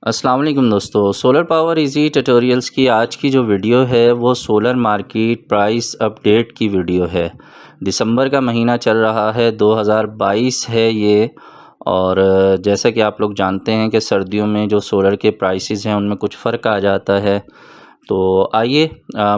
अस्सलाम वालेकुम दोस्तों, सोलर पावर इजी ट्यूटोरियल्स की आज की जो वीडियो है वो सोलर मार्केट प्राइस अपडेट की वीडियो है। दिसंबर का महीना चल रहा है, 2022 है ये। और जैसा कि आप लोग जानते हैं कि सर्दियों में जो सोलर के प्राइसेस हैं उनमें कुछ फ़र्क आ जाता है। तो आइए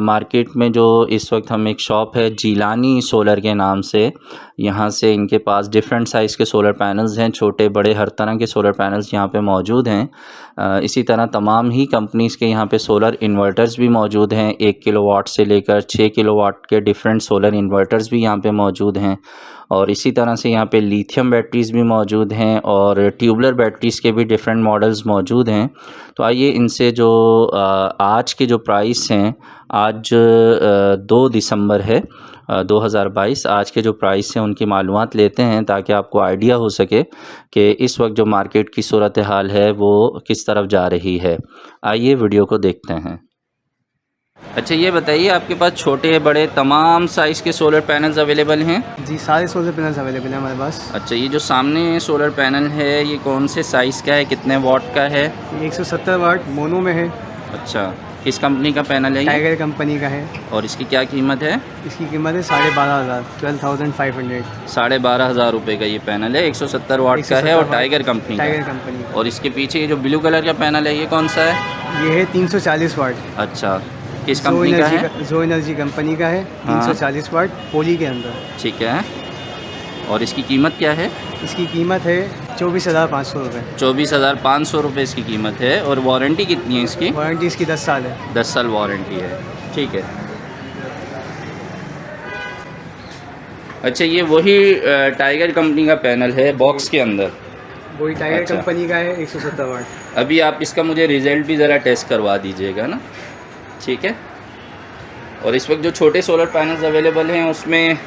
मार्केट में जो इस वक्त हम एक शॉप है जीलानी सोलर के नाम से, यहाँ से इनके पास डिफरेंट साइज़ के सोलर पैनल्स हैं, छोटे बड़े हर तरह के सोलर पैनल्स यहाँ पे मौजूद हैं। इसी तरह तमाम ही कंपनीज़ के यहाँ पे सोलर इन्वर्टर्स भी मौजूद हैं। 1 किलोवाट से लेकर 6 किलोवाट के डिफरेंट सोलर इन्वर्टर्स भी यहाँ पे मौजूद हैं। और इसी तरह से यहाँ पे लिथियम बैटरीज़ भी मौजूद हैं और ट्यूबलर बैटरीज़ के भी डिफरेंट मॉडल्स मौजूद हैं। तो आइए इनसे जो आज के जो प्राइस हैं, आज 2 दिसंबर है 2022, आज के जो प्राइस हैं उनकी मालूमात लेते हैं ताकि आपको आइडिया हो सके कि इस वक्त जो मार्केट की सूरत हाल है वो किस तरफ जा रही है। आइए वीडियो को देखते हैं। अच्छा, ये बताइए आपके पास छोटे बड़े तमाम साइज़ के सोलर पैनल्स अवेलेबल हैं? जी, सारे सोलर पैनल्स अवेलेबल हैं हमारे पास। अच्छा, ये जो सामने सोलर पैनल है ये कौन से साइज़ का है, कितने वाट का है? ये 170 वाट मोनो में है। अच्छा, किस कंपनी का पैनल है ये? टाइगर कंपनी का है। और इसकी क्या कीमत है? इसकी कीमत है 12,500, 12,500। 12,500 रुपये का ये पैनल है, 170 वाट का है और टाइगर कंपनी टाइगर का। कंपनी का। और इसके पीछे ये जो ब्लू कलर का पैनल है ये कौन सा है? ये है 340 वाट। अच्छा, किस कंपनी का है? जो एनर्जी कंपनी का है। हाँ। 340 वाट पोली के अंदर। ठीक है। और इसकी कीमत क्या है? इसकी कीमत है 24,500 रुपये। 24,500 रुपये इसकी कीमत है। और वारंटी कितनी है इसकी? वारंटी इसकी 10 साल है। 10 साल वारंटी है। ठीक है। अच्छा, ये वही टाइगर कंपनी का पैनल है बॉक्स के अंदर? वही टाइगर अच्छा। कंपनी का है, 170 वाट। अभी आप इसका मुझे रिज़ल्ट भी ज़रा टेस्ट करवा दीजिएगा ना। ठीक है। और इस वक्त जो छोटे सोलर पैनल्स अवेलेबल हैं उसमें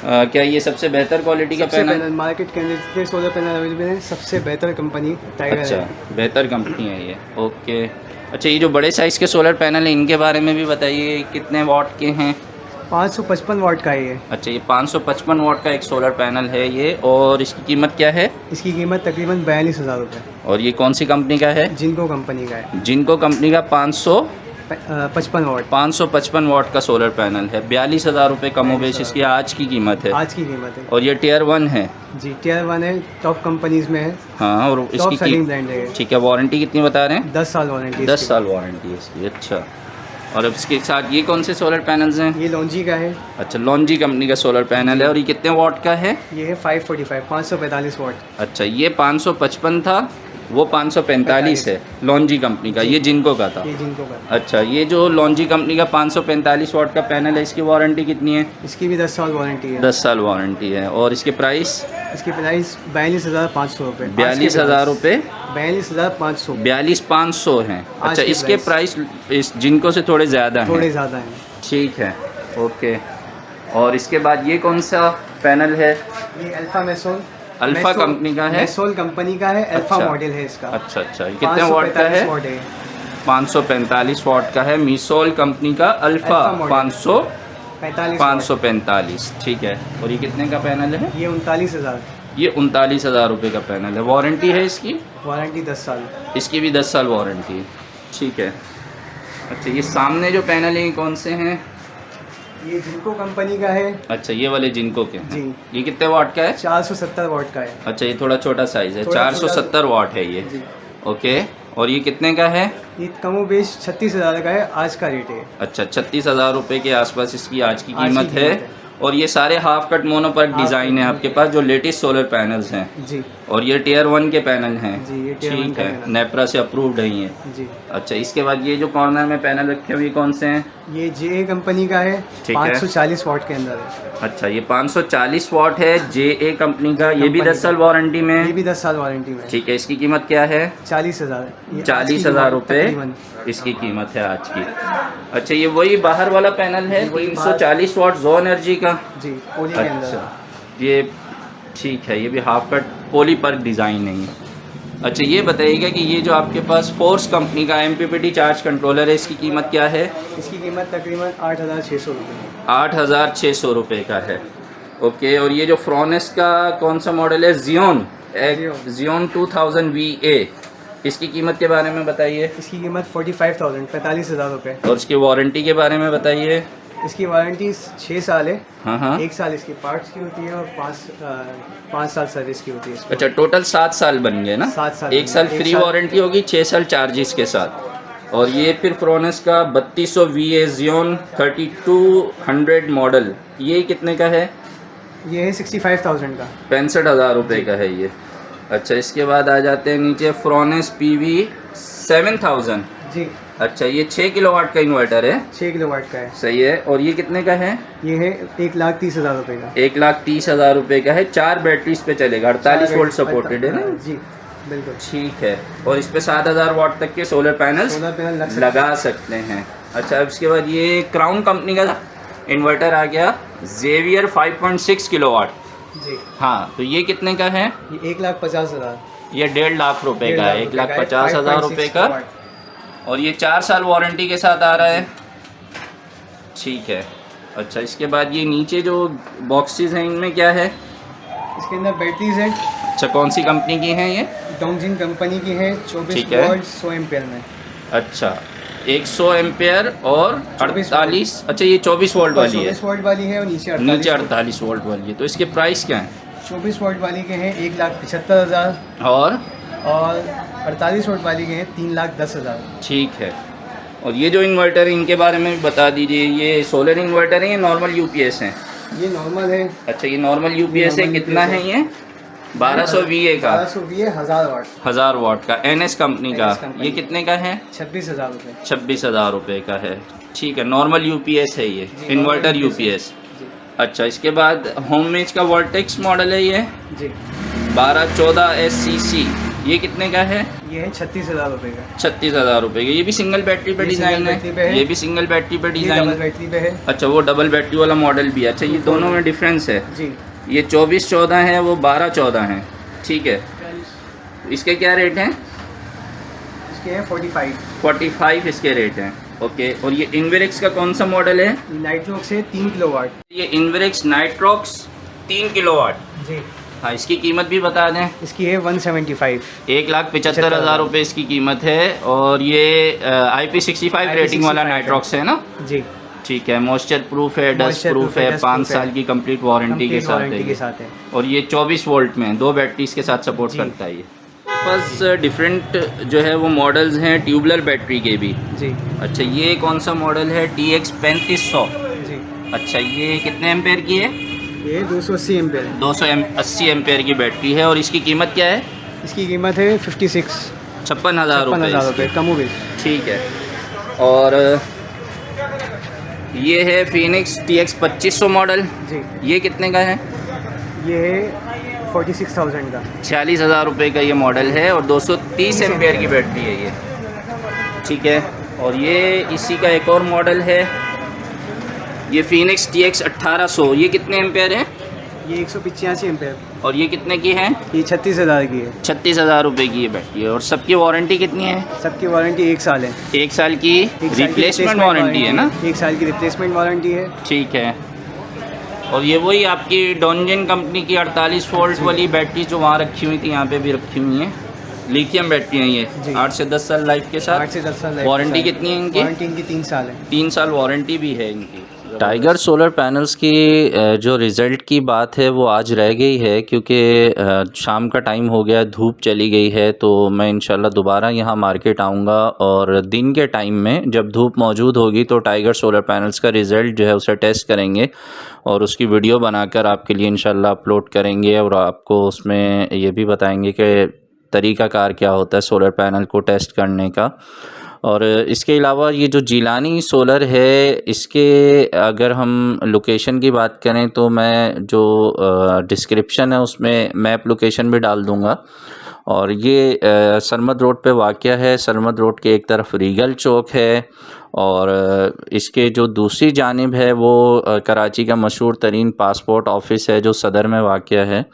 क्या ये सबसे बेहतर क्वालिटी का पैनल? मार्केट के अंदर जितने सोलर पैनल अवेलेबल हैं सबसे बेहतर कंपनी टाइगर अच्छा, है। बेहतर कंपनी है ये। ओके। अच्छा, ये जो बड़े साइज़ के सोलर पैनल हैं इनके बारे में भी बताइए, कितने वाट के हैं? 555 वाट का है ये। अच्छा, ये 555 वाट का एक सोलर पैनल है ये। और इसकी कीमत क्या है? इसकी कीमत तकरीबन 42,000 रुपये। और ये कौन सी कंपनी का है? जिनको कंपनी का है। जिनको कंपनी का 55 वाट। 555 वाट का सोलर पैनल है। 42,000 रुपये कमोबेश इसकी आज की कीमत है। आज की कीमत है। और ये टियर 1 है? जी, टियर 1 है, टॉप कंपनीज में है। हाँ। और टॉप इसकी सेलिंग ब्रांड है। ठीक है। वारंटी कितनी बता रहे हैं? 10 साल वारंटी। 10 साल वारंटी है इसकी। अच्छा। और अब इसके साथ ये कौन से सोलर पैनल्स हैं? ये लॉन्जी का है। अच्छा, लॉन्जी कंपनी का सोलर पैनल है। और ये कितने वाट का है? ये है 545 वाट। अच्छा, ये 555 था, वो 545 है लॉन्जी कंपनी का। ये जिनको का था? ये जिनको का। अच्छा, ये जो लॉन्जी कंपनी का 545 वाट का पैनल है इसकी वारंटी कितनी है? इसकी भी 10 साल वारंटी है। 10 साल वारंटी है। और इसके प्राइस? इसकी प्राइस 42,500 रुपये। 42,000 रुपये। 42,500। 42,500 हैं। आज अच्छा, की इसके प्राइस इस जिनको से थोड़े ज़्यादा हैं? थोड़े ज़्यादा हैं। ठीक है। ओके। और इसके बाद ये कौन सा पैनल है? ये अल्फा मेसोल। अल्फा कंपनी का है? मेसोल कंपनी का है। अल्फा अच्छा। मॉडल है इसका। अच्छा अच्छा, ये कितने वाट का है? 545 वाट का है। मिसोल कंपनी का अल्फा अल्फा मॉडल। 545। ठीक है। और ये कितने का पैनल है? ये 39,000। ये 39,000 रुपये का पैनल है। वारंटी है इसकी? वारंटी 10 साल। इसकी भी 10 साल वारंटी है। ठीक है। अच्छा, ये सामने जो पैनल है ये कौन से हैं? ये जिनको कंपनी का है। अच्छा, ये वाले जिनको के हैं। जी। ये कितने वाट का है? 470 वाट का है। अच्छा, ये थोड़ा छोटा साइज़ है। थोड़ा 470 वाट है ये। जी। ओके। और ये कितने का है? ये कमोबेश 36,000 का है, आज का रेट है। अच्छा, 36,000 रुपये के आसपास इसकी आज की आज की कीमत है। कीमत है। और ये सारे half cut mono PERC half design है कट आपके पास जो लेटेस्ट सोलर पैनल्स हैं। जी। और ये टियर 1 के पैनल हैं। जी, ये tier 1 ठीक का है, पैनल। नेप्रा से अप्रूव्ड है ये। जी। अच्छा, इसके बाद ये जो कॉर्नर में पैनल रखे हुए कौन से हैं? ये जे कंपनी का है। ठीक है। 540 वाट के अंदर है। अच्छा, ये 540 वाट है JA कंपनी का। ये भी कंपनी 10 साल का। वारंटी ये में? भी 10 साल वारंटी में है। ठीक है। इसकी कीमत क्या है? 40,000। 40,000 रुपये इसकी कीमत है आज की। अच्छा, ये वही बाहर वाला पैनल है 340 वाट जो एनर्जी का? जी, पोली के अंदर। अच्छा, ये ठीक है। ये भी हाफ कट पोली पर डिज़ाइन नहीं है। अच्छा, ये बताइएगा कि ये जो आपके पास फोर्स कंपनी का MPPT चार्ज कंट्रोलर है इसकी कीमत क्या है? इसकी कीमत तकरीबन 8,600 रुपये। 8,600 रुपये का है। ओके। और ये जो फ्रोनेस का कौन सा मॉडल है? जियोन 2000 VA। इसकी कीमत के बारे में बताइए। इसकी कीमत 45,000 45,000 रुपये। और इसकी वारंटी के बारे में बताइए। इसकी वारंटी 6 साल है। हाँ हाँ। 1 साल इसकी पार्ट्स की होती है और 5 साल सर्विस की होती है इसकी। अच्छा, टोटल 7 साल बन गए ना। 7 साल। 1 साल फ्री वारंटी होगी, 6 साल चार्जेस के साथ। और ये फिर फ्रोनेस का 3200 VA Xeon 3200 मॉडल, ये कितने का है? ये है 65,000 का। 65,000 रुपये का है ये। अच्छा, इसके बाद आ जाते हैं नीचे फ्रोनेस PV 7000। जी। अच्छा, ये 6 किलोवाट का इन्वर्टर है। 6 किलोवाट का है। सही है। और ये कितने का है? ये है 1,30,000 रुपये का। 1,30,000 रुपये का है। 4 बैटरीज पे चलेगा, 48 वोल्ट सपोर्टेड है ना। जी बिल्कुल ठीक है। और इस पे 7,000 वाट तक के सोलर पैनल लगा सकते हैं। अच्छा, अब इसके बाद ये क्राउन कंपनी का इन्वर्टर आ गया, Xavier 5.6 किलोवाट। जी हाँ, तो ये कितने का है? ये 1,50,000। ये 1.5 लाख रुपए का है, 1,50,000 रुपये का। और ये 4 साल वारंटी के साथ आ रहा है। ठीक है। अच्छा, इसके बाद ये नीचे जो बॉक्सेस हैं इनमें क्या है? इसके अंदर बैटरीज हैं। अच्छा, कौन सी कंपनी की हैं ये? डोंगजिन कंपनी की है। 24 है। वोल्ट 100 एम्पेयर में। अच्छा, 100 एम्पेयर और 48। अच्छा, ये 24 वोल्ट वाली है। 24 वोल्ट वाली है और नीचे 48 वोल्ट वाली है। तो इसके प्राइस क्या है? 24 वोल्ट वाली के हैं 1,75,000 और 48 वोल्ट वाली के हैं 3,10,000। ठीक है। और ये जो इन्वर्टर है इनके बारे में भी बता दीजिए। ये सोलर इन्वर्टर है या नॉर्मल UPS हैं? ये नॉर्मल है। अच्छा, ये नॉर्मल UPS है। कितना है ये? 1200 VA का। 1200 VA 1000 वाट। 1000 वाट का NS कंपनी का। ये कितने का है? 26,000 रुपये। 26,000 रुपये का है। ठीक है, नॉर्मल UPS है ये, इन्वर्टर UPS। अच्छा, इसके बाद होममेज का वोल्टेक्स मॉडल है ये, जी 1214 SCC। ये कितने का है? ये है 36,000 रुपये का। 36,000 रुपये का। ये भी सिंगल बैटरी पे डिज़ाइन है। ये भी सिंगल बैटरी पे ये डिज़ाइन। डबल बैटरी पे है। अच्छा, वो डबल बैटरी वाला मॉडल भी है। अच्छा, ये दोनों में डिफरेंस है। जी ये 2414 है, वो 1214 है। ठीक है। इसके क्या रेट हैं? इसके हैं 45 इसके रेट हैं। ओके। और ये इन्वेरिक्स का कौन सा मॉडल है? नाइट्रोक्स है 3 किलोवाट। ये इन्वेरिक्स नाइट्रोक्स 3 किलोवाट। जी हाँ, इसकी कीमत भी बता दें। इसकी है 175। 1,75,000 रुपये इसकी कीमत है। और ये IP65 रेटिंग वाला नाइट्रोक्स है ना। जी ठीक है। मॉइस्चर प्रूफ है, डस्ट प्रूफ है, 5 साल की कंप्लीट वारंटी के साथ है। और ये 24 वोल्ट में 2 बैटरीज के साथ सपोर्ट करता है। ये बस डिफरेंट जो है वो मॉडल्स हैं ट्यूबलर बैटरी के भी। जी अच्छा, ये कौन सा मॉडल है? TX 3500। जी अच्छा, ये कितने एम्पेयर की है? ये 280 एम्पेयर है। 280 एम्पेयर की बैटरी है। और इसकी कीमत क्या है? इसकी कीमत है 56,000 रुपये कम बेश। ठीक है। और ये है फिनिक्स TX 2500 मॉडल। जी ये कितने का है? ये है 46,000 का। 46,000 रुपये का ये मॉडल है। और 230 एम्पेयर की बैटरी है ये। ठीक है। और ये इसी का एक और मॉडल है, ये फिनिक्स TX 1800। ये कितने एम्पेयर है? ये 185 एम्पेयर। और ये कितने की है? ये 36,000 की है। 36,000 रुपये की ये बैटरी है। और सबकी वारंटी कितनी है? सबकी वारंटी 1 साल है। 1 साल की रिप्लेसमेंट वारंटी है ना। 1 साल की रिप्लेसमेंट वारंटी है। ठीक है। और ये वही आपकी डोंजिन कंपनी की 48 वोल्ट वाली बैटरी जो वहाँ रखी हुई थी, यहाँ पे भी रखी हुई हैं। लिथियम बैटरी है ये। 8 से 10 साल लाइफ के साथ। 8 से 10 साल। वारंटी कितनी है इनकी? वारंटी इनकी 3 साल है। 3 साल वारंटी भी है इनकी। टाइगर सोलर पैनल्स की जो रिज़ल्ट की बात है वो आज रह गई है, क्योंकि शाम का टाइम हो गया, धूप चली गई है। तो मैं इंशाल्लाह दोबारा यहाँ मार्केट आऊँगा और दिन के टाइम में जब धूप मौजूद होगी तो टाइगर सोलर पैनल्स का रिज़ल्ट जो है उसे टेस्ट करेंगे और उसकी वीडियो बनाकर आपके लिए इंशाल्लाह अपलोड करेंगे। और आपको उसमें ये भी बताएंगे कि तरीक़ाकार क्या होता है सोलर पैनल को टेस्ट करने का। और इसके अलावा ये जो जिलानी सोलर है, इसके अगर हम लोकेशन की बात करें तो मैं जो डिस्क्रिप्शन है उसमें मैप लोकेशन भी डाल दूँगा। और ये सरमद रोड पे वाक़या है। सरमद रोड के एक तरफ रीगल चौक है और इसके जो दूसरी जानिब है वो कराची का मशहूर तरीन पासपोर्ट ऑफ़िस है जो सदर में वाक़या है।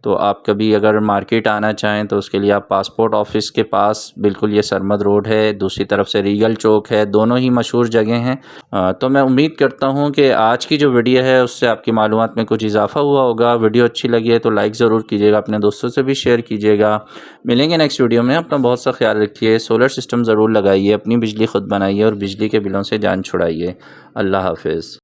तो आप कभी अगर मार्केट आना चाहें तो उसके लिए आप पासपोर्ट ऑफिस के पास, बिल्कुल ये सरमद रोड है, दूसरी तरफ से रीगल चौक है, दोनों ही मशहूर जगह हैं। तो मैं उम्मीद करता हूँ कि आज की जो वीडियो है उससे आपकी मालूमात में कुछ इजाफा हुआ होगा। वीडियो अच्छी लगी है तो लाइक ज़रूर कीजिएगा, अपने दोस्तों से भी शेयर कीजिएगा। मिलेंगे नेक्स्ट वीडियो में। अपना बहुत सा ख्याल रखिए, सोलर सिस्टम ज़रूर लगाइए, अपनी बिजली खुद बनाइए और बिजली के बिलों से जान छुड़ाइए। अल्लाह हाफिज़।